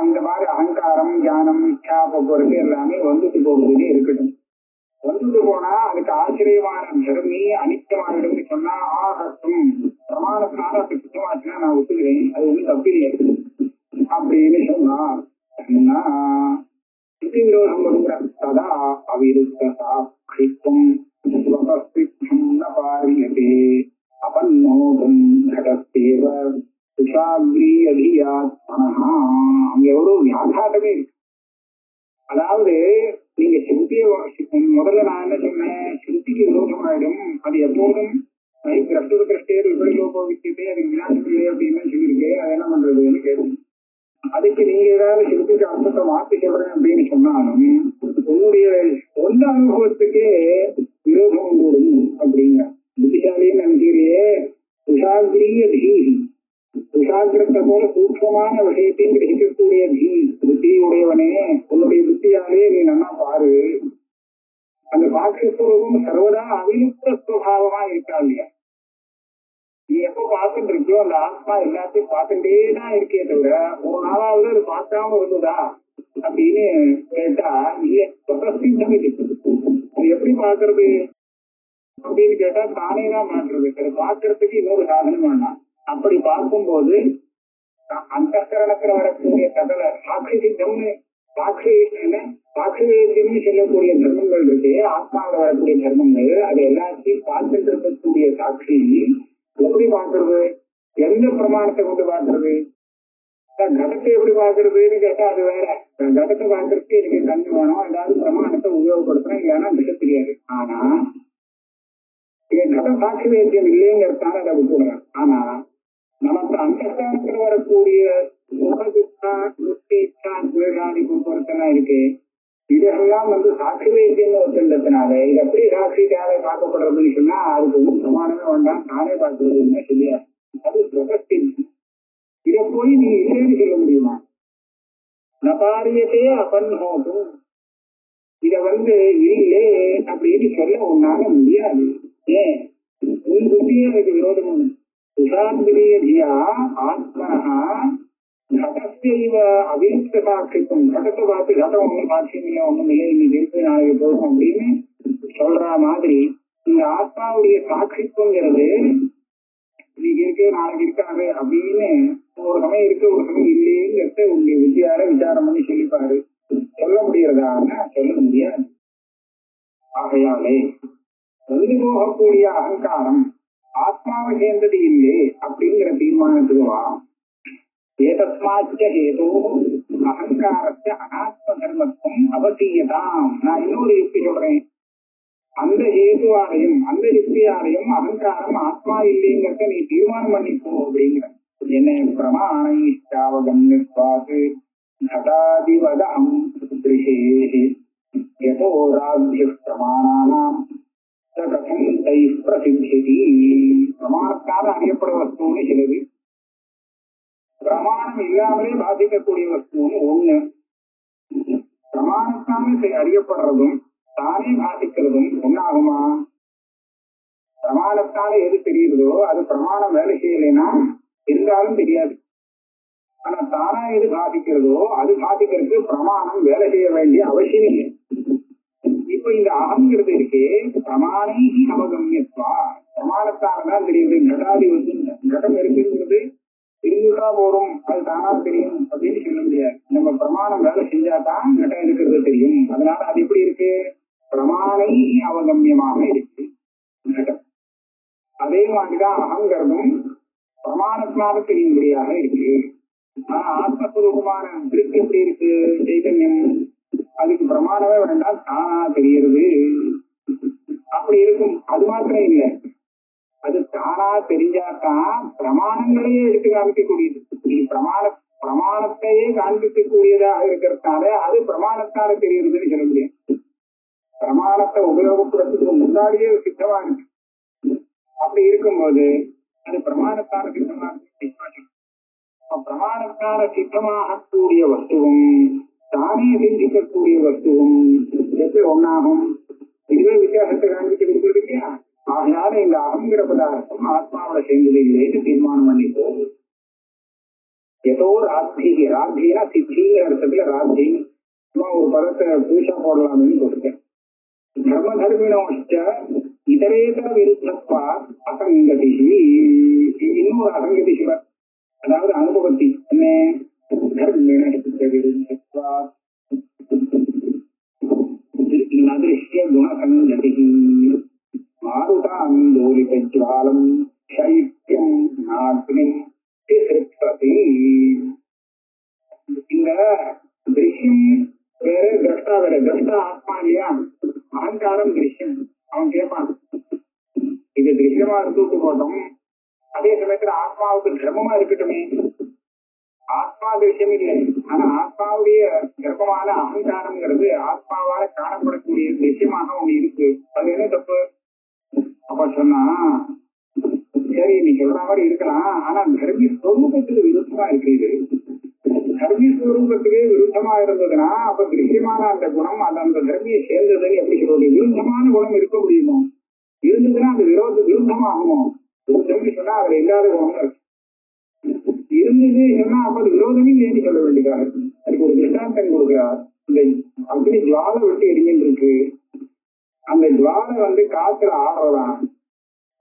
இந்த மாதிரி அகங்காரம், ஞானம், இச்சா, போக்குவரத்து எல்லாமே வந்துட்டு போகுதுன்னு இருக்கட்டும். வந்துட்டு போனா அதுக்கு ஆச்சரியமான தர்மி அனித்தியமாகிடும் சொன்னா ஆகட்டும், பிரமாணத்தினால அது சுத்தமாச்சுன்னா நான் ஒத்துக்கிறேன், அது ஒன்றும் தப்பில்லை அப்படின்னு சொன்னா சுத்தி விரோதம் வருகிற ததா அவிருத்தம் பாரியதே அபன்னோதம் கடத்தேவ சுஷாகிரி அதியாத்மனா. அங்க எவ்வளவு வியாகாட்டமே இருக்கு. அதாவது நீங்க சிந்திய முதல்ல நான் என்ன சொன்னேன், சிந்திக்கு விரோதமாயிடும். அது எப்போதும் கிரஷ்டேர் விபரியோபவிக்கே அது வினாசத்திலே அப்படின்னு சொல்லியிருக்கு. அது என்ன பண்றதுன்னு கேட்கும். அதுக்கு நீங்க ஏதாவது சிந்திக்கு அர்த்தத்தை மாற்றி சொல்றேன் அப்படின்னு சொன்னாலும் உன்னுடைய சொந்த அனுபவத்துக்கே விரோதம் கூடும் அப்படிங்க. புத்திசாலின்னு நினைக்கிறியே துஷாகிரிய தீஹி, துஷாகிரத்தை போல சூக்ஷமான விஷயத்தையும் கிரகிக்கக்கூடிய புத்தியுடையவனே, உன்னுடைய புத்தியாலே நீ நல்லா பாரு. அந்த பாக்கியஸ்வரூபம் சர்வதா அவிலுப்த சுவாவமா இருக்கா இல்லையா? நீ எப்ப பார்த்துட்டு இருக்கியோ அந்த ஆத்மா எல்லாத்தையும் பார்த்துட்டேதான் இருக்கே தவிர ஒரு நாளாவது அது பார்க்காம இருந்ததா அப்படின்னு கேட்டா இல்ல. அது எப்படி பாக்குறது அப்படின்னு கேட்டா தானே தான் பாக்குறது. அது பாக்குறதுக்கு இன்னொரு சாதனம் வேண்டாம். அப்படி பார்க்கும்போது அந்த கரணத்துல வரக்கூடிய சகல சாட்சி சித்தம்னு சாட்சி வேத்தியம்னு சொல்லக்கூடிய தர்மங்கள் இருக்கு. ஆத்மாவில் வரக்கூடிய தர்மங்கள் அது எல்லாத்தையும் பார்த்துட்டு இருக்கக்கூடிய சாட்சி எப்படி பாக்குறது? எந்த பிரமாணத்தை கொண்டு பாக்குறது? கடத்தை எப்படி பாக்குறதுன்னு கேட்டா அது வேற. கடத்தை பாக்குறதுக்கு எனக்கு கண்ணு வேணும், ஏதாவது பிரமாணத்தை உபயோகப்படுத்தணும், இல்லைன்னா மிக தெரியாது. ஆனா கட சாட்சி வேத்தியம் இல்லைங்கிறதுனால அதை விட்டுடுறேன். ஆனா நமக்கு அந்த காலத்துல வரக்கூடிய போக்குவரத்தெல்லாம் இருக்கு. இதெல்லாம் சாட்சி வைத்தியம் வச்சிருந்ததுனால இது எப்படி சாட்சிக்காக பார்க்கப்படுறதுன்னு சொன்னா அதுக்கு ஒன்றும் பிரமாணமே வேண்டாம், தானே பார்க்கறதுன்னு சொல்லியா. அது பிரகஸ்தி. இதை போய் நீ இல்லைன்னு சொல்ல முடியுமா? நபாரியத்தையே அபன்ஹோதும், இத இல்லை அப்படின்னு சொல்ல உன்னால முடியாது. ஏன்? உன் புத்தியே அதுக்கு விரோதம். சுஷாந்திரியா ஆத்மனா கடத்தைவ அவிருத்த சாட்சிக்கும், கடத்தை பார்த்து கடம் ஒண்ணும் சாட்சியம் இல்லை, ஒண்ணும் இல்லை, இன்னைக்கு இருக்கு நாளைக்கு போகும் அப்படின்னு சொல்ற மாதிரி இந்த ஆத்மாவுடைய சாட்சித்துவங்கிறது இன்னைக்கு இருக்கு நாளைக்கு இருக்காது அப்படின்னு ஒரு சமயம் இருக்கு ஒரு சமயம் இல்லைங்கிறத உங்களுடைய வித்தியால விசாரம் பண்ணி சொல்லிப்பாரு. சொல்ல முடியறதான்னா சொல்ல முடியாது. ஆகையாலே போகக்கூடிய அகங்காரம் ஆத்மாவை சேர்ந்தது இல்லை அப்படிங்கிற தீர்மானத்துக்கு வா. ஏதஸ்மாச்ச ஹேதோ அகங்காரத்த அனாத்ம தர்மத்துவம் அவசியதாம். நான் இன்னொரு யுக்தி சொல்றேன். அந்த ஹேதுவாலையும் அந்த யுக்தியாலையும் அகங்காரம் ஆத்மா இல்லைங்கிறத நீ தீர்மானம் பண்ணிப்போ அப்படிங்கிற. என்ன பிரமாணாவகம்பாது கதாதிவதம் யதோ ராஜ்ய பிரமாணானாம் பிரசித்தி. பிரமாணத்தால் அறியப்படும் வஸ்துன்னு சிலது, பிரமாணம் இல்லாமலே பாதிக்கக்கூடிய வஸ்துன்னு ஒண்ணு. பிரமாணத்தாலே அறியப்படுறதும் தானே பாதிக்கிறதும் ஒன்னாகுமா? பிரமாணத்தால எது தெரியுதோ அது பிரமாணம் வேலை செய்யலைன்னா இருந்தாலும் தெரியாது. ஆனா தானா எது பாதிக்கிறதோ அது பாதிக்கிறதுக்கு பிரமாணம் வேலை செய்ய வேண்டிய அவசியம் இல்லை. இப்ப இந்த அகங்கிறது இருக்கே, பிரமாணை அவகமியத்வா, பிரமாணத்தாலதான் தெரியுது. கடாதி கடம் இருக்குங்கிறது இருந்துட்டா போறோம், அது தானா தெரியும் அப்படின்னு சொல்ல முடியாது. நம்ம பிரமாணம் வேலை செஞ்சாதான் கடம் இருக்கிறது தெரியும். அதனால அது எப்படி இருக்கு? பிரமாணை அவகமியமாக இருக்கு கடம். அதே மாதிரிதான் அகங்கிறதும் பிரமாணத்தினால தெரியும்படியாக இருக்கு. ஆனா ஆத்மஸ்வரூபமான திருப்தி எப்படி இருக்கு? சைதன்யம், அதுக்கு பிரமாணமே வேண்டாம், தானா தெரிகிறது. அப்படி இருக்கும். அது மாத்திரம் இல்லை, அது தானா தெரிஞ்சாதான் பிரமாணங்களையே எடுத்து காமிக்கக்கூடியது. இது பிரமாணத்தையே காண்பிக்கக்கூடியதாக இருக்கிறதுனால அது பிரமாணத்தால தெரியுதுன்னு சொல்ல முடியும். பிரமாணத்தை உபயோகப்படுத்துறதுக்கு முன்னாடியே சித்தமா இருக்கு. அப்படி இருக்கும்போது அது பிரமாணத்தால சித்தமா இருக்கு. பிரமாணத்தால சித்தமாக கூடிய வஸ்துவும் தானே சிந்திக்கக்கூடிய வஸ்துவும் எப்படி ஒன்னாகும்? இதுவே வித்தியாசத்தை காண்பித்து கொடுக்குறது இல்லையா? ஆகையால இந்த அகங்கிற பதார்த்தம் ஆத்மாவோட சேர்ந்தது இல்லைன்னு தீர்மானம் பண்ணிப்போ. ஏதோ ராத்தி, ராத்தினா சித்திங்கிற அர்த்தத்துல ராத்தி ஒரு பதத்தை பூஷா போடலாம்னு சொல்லிருக்கேன். தர்ம தர்மினோச்ச இதரேதர விருத்தப்பா அசங்கதி, இன்னொரு அசங்கதி சிவர், அதாவது அனுபவத்தி. என்ன தர்மிண விருத்தப்பா நதிருஷ்ய குணசங்கதி மாருதாந்தோலிதஜ்வாலம் சைத்யம் நாக்னிம் திஸ்ருப்தி. இந்த திருஷ்யம் வேற, திரஷ்டா வேற. திரஷ்டா ஆத்மா இல்லையா? அகங்காரம் திருஷ்யம். அவன் கேட்பான், இது திருஷ்யமா இருந்துட்டு போட்டோம், அதே சமயத்துல ஆத்மாவுக்கு தர்மமா இருக்கட்டுமே. ஆத்மா திருஷ்யம் இல்லை, ஆனா ஆத்மாவுடைய கர்ப்பமான அகங்காரம்ங்கிறது ஆத்மாவால காணப்படக்கூடிய திருஷ்யமாக ஒண்ணு இருக்கு. அது என்ன தப்பு? அப்ப சொன்னா, சரி நீ சொல்ற மாதிரி இருக்கலாம், ஆனா தர்மி ஸ்வரூபத்துக்கு விருத்தமா இருக்கு. இது தர்மி ஸ்வரூபத்துக்கு விருத்தமா இருந்ததுன்னா அப்ப திருஷ்யமான அந்த குணம் அது அந்த தர்மியை சேர்ந்ததுன்னு எப்படி சொல்றது? விருத்தமான குணம் இருக்க முடியுமோ? இருந்ததுன்னா அது விருத்தமாகுமோ? விருத்தம்னு சொன்னா அதுல இல்லாத குணம் இருக்கு. இருந்தது சொன்னா அப்ப அது விரோதமே இல்லைன்னு சொல்ல வேண்டியதாக. அதுக்கு ஒரு திருஷ்டாந்தம் கொடுக்கிறார். இந்த அக்னி ஜுவாலை விட்டு எரிஞ்சிட்டு இருக்கு. அந்த ஜுவாலை காத்துல ஆடுறதான்.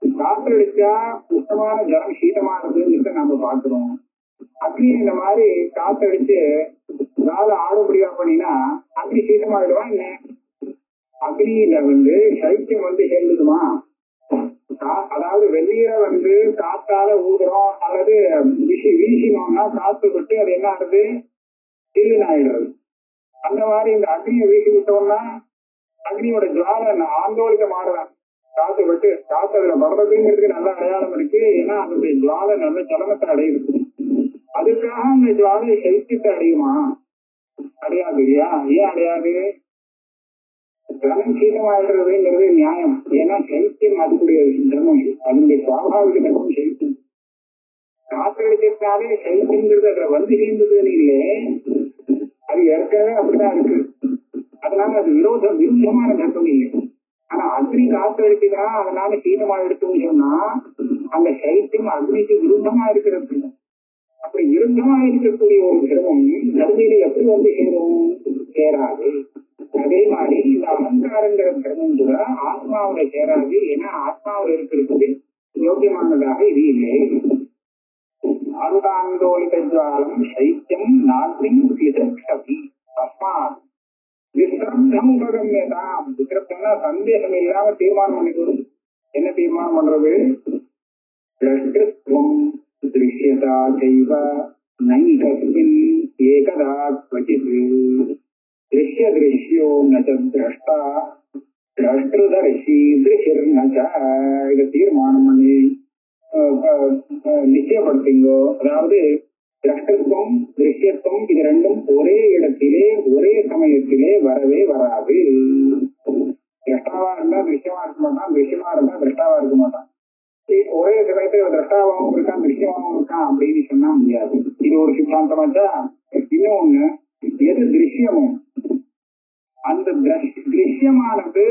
காத்து அடிச்சா உஷ்ணமான ஜலம் சீதமானதுன்னு நம்ம பாக்குறோம். அக்னி இந்த மாதிரி காத்தடிச்சு ஜுவாலை ஆடும்படியா பண்ணினா அக்னி சீதமாயிடுவா என்ன? அக்னியில சைத்தியம் சேர்ந்துடுமா? அதாவது வெளியில காத்தால ஊதுறோம் அல்லது வீசினோம்னா காத்து விட்டு அது என்ன ஆகுது? சில்லுன்னு ஆயிடுறது. அந்த மாதிரி இந்த அக்னியை வீசி விட்டோம்னா அக்னியோட ஜுவாலை ஆந்தோலிதம் ஆடுறான். காத்து விட்டு காத்து அதுல வர்றதுங்கிறதுக்கு நல்ல அடையாளம் இருக்கு. ஏன்னா அதனுடைய ஜுவாலை நல்ல சலனத்தை அடையுது. அதுக்காக அந்த ஜுவாலை சைத்தியத்தை அடையுமா? அடையாது இல்லையா? ஏன் அடையாது? ஜலம் சீதமாயிடுறதுங்கிறது நியாயம். ஏன்னா சைத்தியம் அதுக்குடைய தர்மம், அதனுடைய சுவாபாவிக தர்மம் சைத்தியம். காத்தடிச்சிருந்தாலே சைத்தியங்கிறது அதுல வந்து சேர்ந்ததுன்னு இல்லை, அது ஏற்கனவே அப்படிதான் இருக்கு. அதனால அது விருத்தமான தர்க்கம் இல்லை. ஆனா அக்னி காத்தடிச்சுன்னா அதனால சீதமா எடுத்துன்னு சொன்னா அந்த சைத்தியம் அக்னிக்கு விருத்தமா இருக்கிறது. அப்படி விருத்தமா இருக்கக்கூடிய ஒரு திரவம் தர்மியில எப்படி வந்து சேராது. அதே மாதிரி இந்த அலங்காரங்கிற திரவம் கூட ஆத்மாவில சேராது. ஏன்னா ஆத்மாவில் இருக்கிறது யோக்கியமானதாக இது இல்லை. ஆருடாந்தோலித ஜுவாலம் சைத்தியம் நாட்டின் விதக்ஷதி தஸ்மாத் விஸ்ரப்தம் உபகம்யதாம். விஸ்ரப்தம்னா சந்தேகம் இல்லாம தீர்மானம் பண்ணிக்கணும். என்ன தீர்மானம் பண்றது? திரஷ்டத்துவம் திருஷ்யதா செய்வ நைகஸ்மின் ஏகதா க்வசித் திருஷ்ய திருஷ்யோ ந திரஷ்டா திரஷ்டதர்ஷி திருஷிர்ந. இதை தீர்மானம் பண்ணி நிச்சயப்படுத்திங்கோ. அதாவது திரஷ்டத்துவம் திருஷ்யத்துவம் இது ரெண்டும் ஒரே இடத்திலே ஒரே சமயத்திலே வரவே வராது. திரஷ்டாவா இருந்தா திருஷ்யமா இருக்க மாட்டான், திருஷ்யமா இருந்தா திரஷ்டாவா இருக்க மாட்டான். ஒரே சமயத்துல திரஷ்டாவாகவும் இருக்கான் திருஷ்யமாகவும் இருக்கான் அப்படின்னு சொன்னா முடியாது. இது ஒரு சித்தாந்தமாச்சா. இன்னொன்னு, எது திருஷ்யமும் அந்த திருஷ்யமானது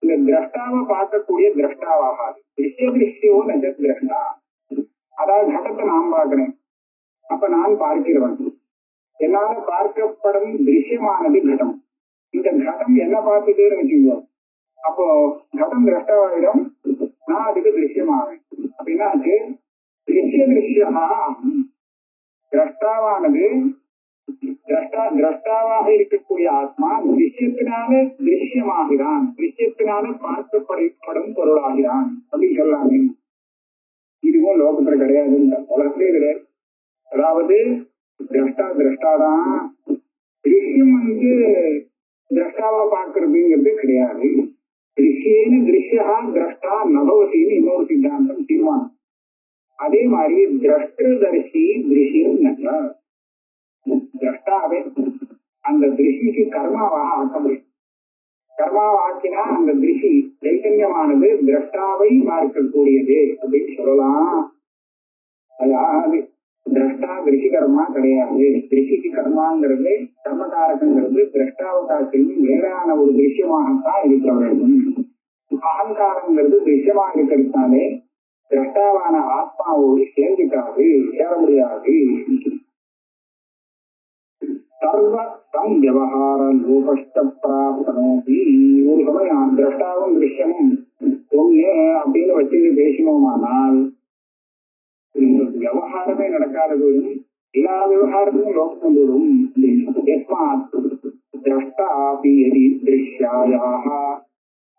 இந்த திரஷ்டாவை பார்க்கக்கூடிய திரஷ்டாவாகாது. திருஷ்ய திருஷ்யோ நஜ திரஷ்டா. அதாவது கடத்தை நான் பார்க்கிறேன், அப்ப நான் பார்க்கிறவன். என்னால பார்க்கப்படும் திருஷ்யமானது கடம். இந்த கடம் என்ன பார்த்துட்டேன்னு வச்சுக்கோ, அப்போ கடம் திரஷ்டாவாயிடும், நான் அதுக்கு திருஷ்யமாவேன். அப்படின்னா திருஷ்ய திருஷ்யமா திரஷ்டாவானது திரஷ்டாவாக இருக்கக்கூடிய ஆத்மா திருஷ்யத்தினால திருஷ்யமாகிறான், திருஷ்யத்தினால பார்க்கப்படும் பொருளாகிறான் அப்படின்னு சொல்லலாமே. இதுவும் லோகத்துல கிடையாது, உலகத்திலே கிடையாது. அதாவது திரஷ்டாதான் திருஷ்யம் திரஷ்டாவா பார்க்கறதுங்கிறது கிடையாது. திருஷ்யேன திருஷ்யா திரஷ்டா நபவத்தின்னு இன்னொரு சித்தாந்தம் தீர்மானம். அதே மாதிரி திரஷ்டதர்ஷி திருஷ்யம் நகா. திரஷ்டாவே அந்த திருஷ்டிக்கு கர்மாவாக ஆக்க முடியும். கர்மாவை ஆக்கினா அந்த திருஷ்டி சைத்தன்யமானது திரஷ்டாவை பார்க்கக்கூடியது அப்படின்னு சொல்லலாம். அதாவது திரஷ்டா திருஷ்டி கர்மா கிடையாது. திருஷ்டிக்கு கர்மாங்கிறது கர்மகாரகங்கிறது திரஷ்டாவை காட்டிலும் வேறான ஒரு திருஷ்யமாகத்தான் இருக்க வேண்டும். அகங்காரங்கிறது திருஷ்யமாக இருக்கிறதுனாலே திரஷ்டாவான ஆத்மாவோடு சேர்ந்துக்காது, சேர முடியாது. சர்வம் விவகார லோகஸ்ட பிராப்னோபி. ஒரு சமயம் திரஷ்டாவும் திருஷ்யமும் ஒண்ணு அப்படின்னு வச்சுட்டு பேசணுமானால் விவகாரமே நடக்காதது. எல்லா விவகாரமும் லோகம் வந்துவிடும். திரஷ்டாபி யதி திருஷ்யாயாஹ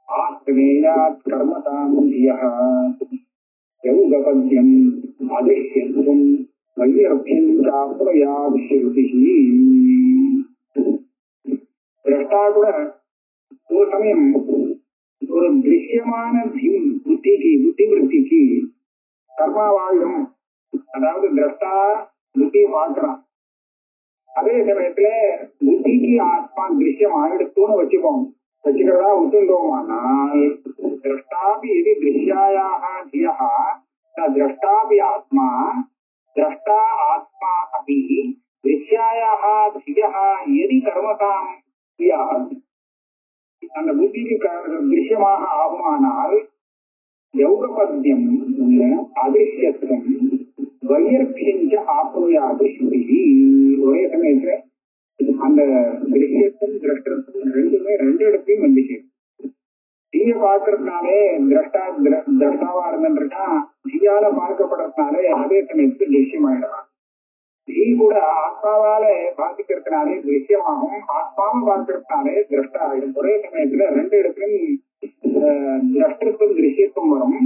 ஆத்மேயாத் கர்மதாம் யஹ யௌகபத்யம் அதிஷ்யத்துவம் வையர்த்தியம் சாப்னுயாத் ஸ்ருதிஹி. திரஷ்டா கூட ஒரு சமயம் ஒரு திருஷ்யமான புத்தி விருத்திக்கு கர்மாவாயிடும். அதாவது திரஷ்டா புத்தியை பார்க்கிறான், அதே சமயத்துல புத்திக்கு ஆத்மா திருஷ்யம் ஆயிடுத்துன்னு வச்சுக்கிறதா ஒத்துந்தோமானால் திரஷ்டாபி இது திருஷ்யாயாக தியா திரஷ்டாபி ஆத்மா திரஷ்டா ஆத்மா அபி திருஷ்யாயாக தியா எதி கர்மதாம் தியா. அந்த புத்திக்கு திருஷ்யமாக ஆகுமானால் யௌகபத்யம் அதிஷ்யத்துவம் வையர்த்தியஞ்ச ஆப்னுயாது ஸ்ருதி. ஒரே சமயத்துல அந்த திருஷ்யத்தும் திரஷ்டத்தும் ரெண்டுமே ரெண்டு இடத்தையும் வந்துச்சு. தீய பார்க்கறதுனாலே திரஷ்டாவா இருந்துருக்கா, தீயால பார்க்கப்படுறதுனாலே அதே சமயத்துக்கு திருஷ்யமாயிடலாம். தீ கூட ஆத்மாவால பாதிக்கிறதுனாலே திருஷ்யமாகும், ஆத்மாவை பார்க்கறதுனாலே திரஷ்டா ஆயிடும். ஒரே சமயத்துல ரெண்டு இடத்துலையும் திரஷ்டத்துவம் திருஷ்யத்துவம் வரும்.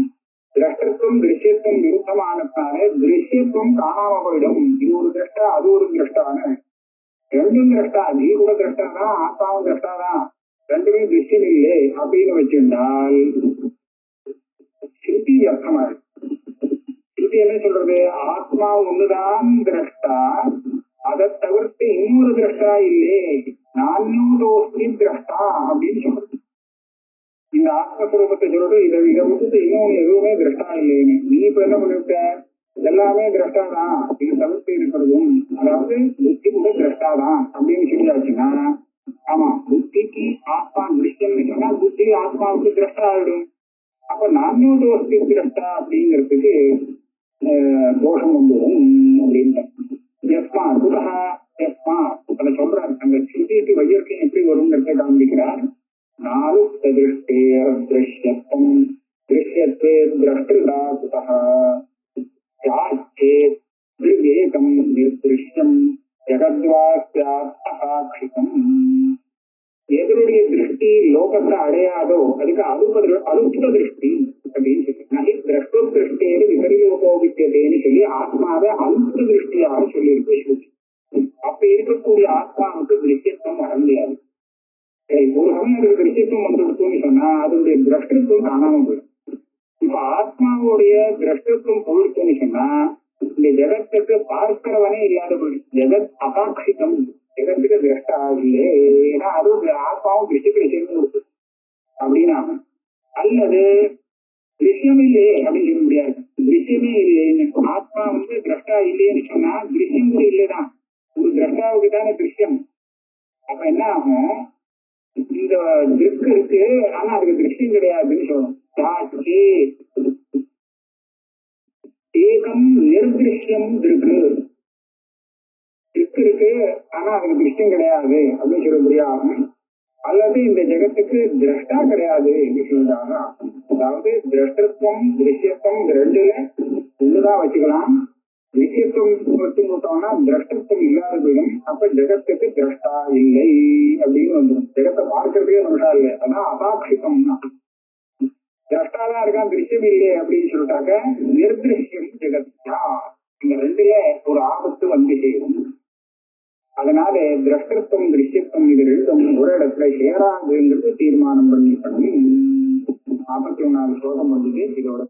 திரஷ்டத்துவம் திருஷ்யத்துவம் விருத்தமானதுனாலே திருஷ்யத்துவம் காணாம போயிடும். இது ஒரு திரஷ்டா, அது ஒரு திரஷ்டான்னு ரெண்டும் திரஷ்டா. நீ கூட திரஷ்டாதான், ஆத்மாவும் திரஷ்டாதான், ரெண்டுமே திருஷ்யம் இல்லை அப்படின்னு வச்சிருந்தால் ஸ்ருதி அர்த்தமாயிடும். ஸ்ருதி என்ன சொல்றது? ஆத்மா ஒண்ணுதான் திரஷ்டா, அதை தவிர்த்து இன்னொரு திரஷ்டா இல்லே, நான்யூதோஸ்மி திரஷ்டா அப்படின்னு சொல்றது. இந்த ஆத்மஸ்வரூபத்தை சொல்றது இதை விட்டுட்டு இன்னொன்னு எதுவுமே திரஷ்டா இல்லைன்னு. நீ இப்ப என்ன பண்ணிருக்க? எல்லாமே திரஷ்டாதான், இது தவிர்த்து இருக்கிறதும், அதாவது புத்தி கூட திரஷ்டாதான் அப்படின்னு சொல்லியாச்சுன்னா, ஆமா புத்திக்கு ஆத்மா திருஷ்யம்னு சொன்னா புத்தி ஆத்மாவுக்கு திரஷ்டா ஆயிடும். அப்ப நான்யோட வஸ்து திரஷ்டா அப்படிங்கிறதுக்கு தோஷம் வந்துடும் அப்படின்னு. எஸ்மா குதஹா எஸ்மா அதை சொல்றாரு. அந்த ஸ்ருதிக்கு வையர்க்கம் எப்படி வருங்கிறத காண்பிக்கிறார். நாலு திருஷ்யத்துவம் திருஷ்யத்தே திரஷ்டா குதஹா யாச்சேத் திருவேகம் நிர்திருஷ்யம் ஜெகத்வாஸ்யாத்மசாட்சிகம். எதனுடைய திருஷ்டி லோகத்தை அடையாதோ அதுக்கு அலுப்த திருஷ்டி அப்படின்னு சொல்லி திரஷ்டு திருஷ்டியை விபரியோகோபித்தேன்னு சொல்லி ஆத்மாவை அலுப்த திருஷ்டியாக சொல்லியிருக்கு ஸ்ருதி. அப்ப இருக்கக்கூடிய ஆத்மாவுக்கு திருஷ்யத்துவம் வர முடியாது. ஒரு சமயம் அதுக்கு திருஷ்யத்துவம் வந்துடுச்சுன்னு சொன்னா அதனுடைய திரஷ்டத்துவம் காணாம போயிடும். இப்ப ஆத்மாவுடைய திரஷ்டத்துவம் போயிடுச்சுன்னு சொன்னா இந்த ஜெகத்துக்கு பார்க்கிறவனே இல்லாத போயிடுச்சு. ஜெகத் அபாட்சிதம், ஜெகத்துக்கு திரஷ்டா இல்லையே. ஏன்னா அது ஆத்மாவும் திருஷ்டிக்கு சேர்ந்து கொடுத்து அப்படின்னா, அல்லது திருஷ்யம் இல்லையே அப்படின்னு சொல்ல முடியாது. திருஷ்யமே இல்லைன்னு ஆத்மா திரஷ்டா இல்லையேன்னு சொன்னா திருஷ்யம் கூட இல்லைதான். ஒரு திரஷ்டாவுக்கு தானே திருஷ்யம். அப்ப என்ன ஆகும், இந்த திருஷ்டு இருக்கு ஆனா அதுக்கு திருஷ்யம் கிடையாதுன்னு சொல்லணும். ஏகம் நிர்திருஷ்யம் இருக்கு இருக்கு ஆனா அதுக்கு திருஷ்யம் கிடையாது அப்படின்னு சொல்ல முடியாது. அல்லது இந்த ஜெகத்துக்கு திரஷ்டா கிடையாது சொல்றாங்க. அதாவது திரஷ்டத்துவம் திருஷ்யத்துவம் இந்த ரெண்டுல ஒண்ணுதான் வச்சுக்கலாம். திருஷ்யத்துவம் வச்சு போட்டோம்னா திரஷ்டத்துவம் இல்லாத போயிடும். அப்ப ஜெகத்துக்கு திரஷ்டா இல்லை அப்படின்னு வந்துடும். ஜெகத்தை பார்க்கறதுக்கே நம்மளா இல்லை. ஆனா அபாட்சிதம்னா திரஷ்டாதான் இருக்கான், திருஷ்யம் இல்லையே அப்படின்னு சொல்லிட்டாக்க நிர்திருஷ்யம் ஜெகத்யா. இந்த ரெண்டுல ஒரு ஆபத்து வந்து சேரும். அதனால திரஷ்டத்துவம் திருஷ்யத்துவம் இது ரெண்டும் ஒரு இடத்துல சேராதுங்கிறது தீர்மானம் பண்ணி 41வது ஸ்லோகம் வந்து இதோட